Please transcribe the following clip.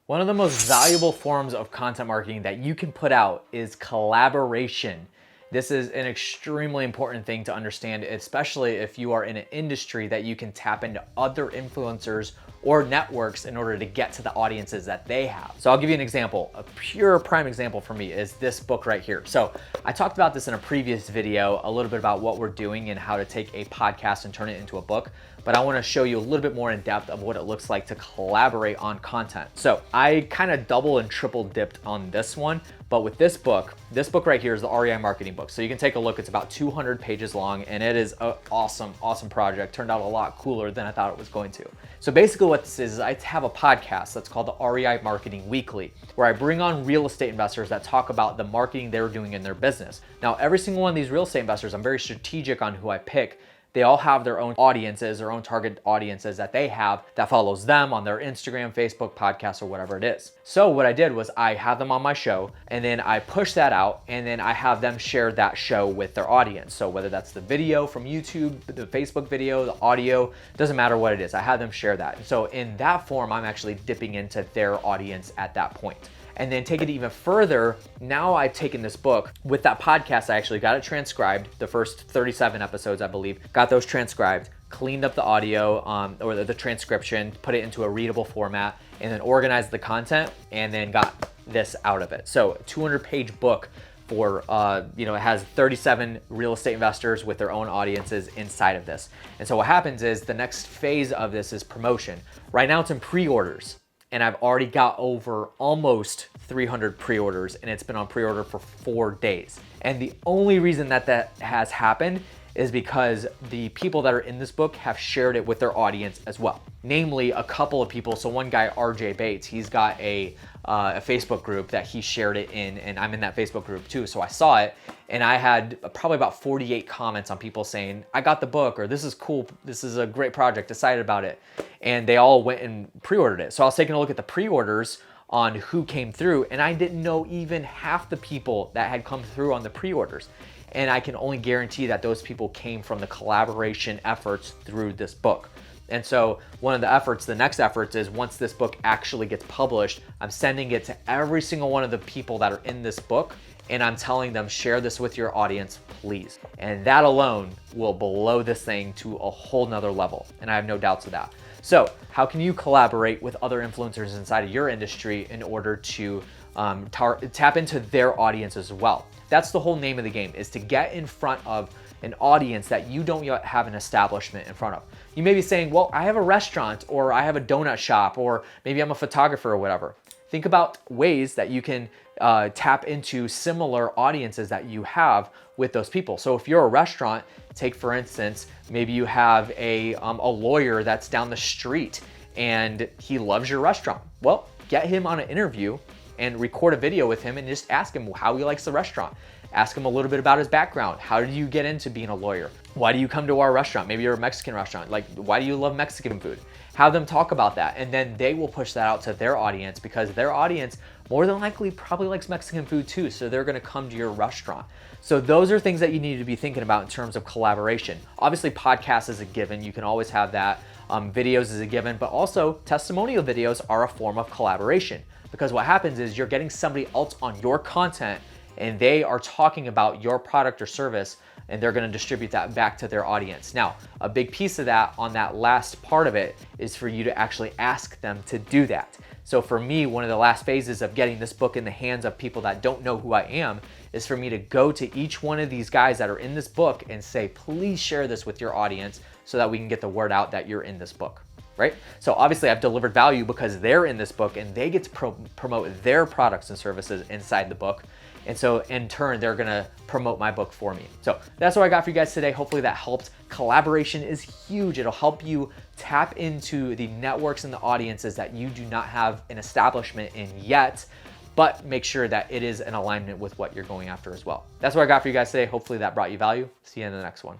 One of the most valuable forms of content marketing that you can put out is collaboration. This is an extremely important thing to understand, especially if you are in an industry that you can tap into other influencers or networks in order to get to the audiences that they have. So I'll give you an example. A pure prime example for me is this book right here. So I talked about this in a previous video, a little bit about what we're doing and how to take a podcast and turn it into a book. But I want to show you a little bit more in depth of what it looks like to collaborate on content. So I kind of double and triple dipped on this one, but with this book right here is the REI marketing book. So you can take a look, it's about 200 pages long and it is an awesome project. Turned out a lot cooler than I thought it was going to. So basically what this is I have a podcast that's called the REI Marketing Weekly, where I bring on real estate investors that talk about the marketing they're doing in their business. Now, every single one of these real estate investors, I'm very strategic on who I pick. They all have their own audiences, their own target audiences that they have that follows them on their Instagram, Facebook, podcast, or whatever it is. So what I did was I have them on my show and then I push that out and then I have them share that show with their audience. So whether that's the video from YouTube, the Facebook video, the audio, doesn't matter what it is. I have them share that. And so in that form, I'm actually dipping into their audience at that point. And then take it even further, now I've taken this book. With that podcast, I actually got it transcribed, the first 37 episodes, I believe, got those transcribed, cleaned up the audio or the transcription, put it into a readable format, and then organized the content, and then got this out of it. So a 200-page book for, it has 37 real estate investors with their own audiences inside of this. And so what happens is the next phase of this is promotion. Right now it's in pre-orders. And I've already got over almost 300 pre-orders and it's been on pre-order for 4 days. And the only reason that has happened is because the people that are in this book have shared it with their audience as well. Namely, a couple of people. So one guy, RJ Bates, he's got a Facebook group that he shared it in, and I'm in that Facebook group too. So I saw it and I had probably about 48 comments on people saying, I got the book, or this is cool, this is a great project, excited about it. And they all went and pre-ordered it. So I was taking a look at the pre-orders on who came through, and I didn't know even half the people that had come through on the pre-orders. And I can only guarantee that those people came from the collaboration efforts through this book. And so one of the efforts, the next efforts is once this book actually gets published, I'm sending it to every single one of the people that are in this book, and I'm telling them, share this with your audience, please. And that alone will blow this thing to a whole nother level. And I have no doubts of that. So how can you collaborate with other influencers inside of your industry in order to tap into their audience as well? That's the whole name of the game, is to get in front of an audience that you don't yet have an establishment in front of. You may be saying, well, I have a restaurant, or I have a donut shop, or maybe I'm a photographer or whatever. Think about ways that you can tap into similar audiences that you have with those people. So if you're a restaurant, take for instance, maybe you have a lawyer that's down the street and he loves your restaurant. Well, get him on an interview and record a video with him and just ask him how he likes the restaurant. Ask him a little bit about his background. How did you get into being a lawyer? Why do you come to our restaurant? Maybe you're a Mexican restaurant. Like, why do you love Mexican food? Have them talk about that. And then they will push that out to their audience, because their audience more than likely probably likes Mexican food too. So they're gonna come to your restaurant. So those are things that you need to be thinking about in terms of collaboration. Obviously, podcasts is a given. You can always have that. Videos is a given, but also testimonial videos are a form of collaboration, because what happens is you're getting somebody else on your content and they are talking about your product or service, and they're gonna distribute that back to their audience. Now, a big piece of that on that last part of it is for you to actually ask them to do that. So for me, one of the last phases of getting this book in the hands of people that don't know who I am is for me to go to each one of these guys that are in this book and say, please share this with your audience so that we can get the word out that you're in this book. Right? So obviously I've delivered value because they're in this book and they get to promote their products and services inside the book. And so in turn, they're gonna promote my book for me. So that's what I got for you guys today. Hopefully that helped. Collaboration is huge. It'll help you tap into the networks and the audiences that you do not have an establishment in yet, but make sure that it is in alignment with what you're going after as well. That's what I got for you guys today. Hopefully that brought you value. See you in the next one.